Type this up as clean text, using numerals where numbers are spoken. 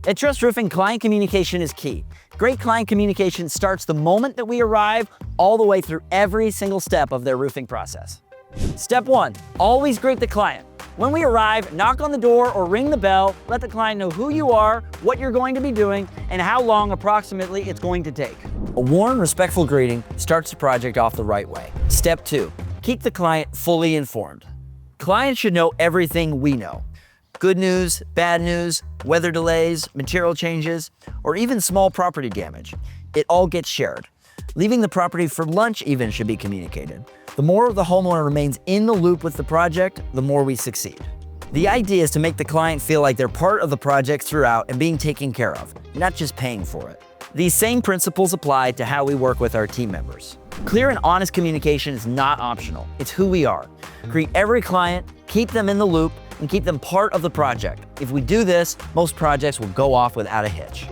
At Trust Roofing, client communication is key. Great client communication starts the moment that we arrive all the way through every single step of their roofing process. Step 1, always greet the client. When we arrive, knock on the door or ring the bell, let the client know who you are, what you're going to be doing, and how long approximately it's going to take. A warm, respectful greeting starts the project off the right way. Step 2, keep the client fully informed. Clients should know everything we know. Good news, bad news, weather delays, material changes, or even small property damage. It all gets shared. Leaving the property for lunch even should be communicated. The more the homeowner remains in the loop with the project, the more we succeed. The idea is to make the client feel like they're part of the project throughout and being taken care of, not just paying for it. These same principles apply to how we work with our team members. Clear and honest communication is not optional. It's who we are. Greet every client, keep them in the loop, and keep them part of the project. If we do this, most projects will go off without a hitch.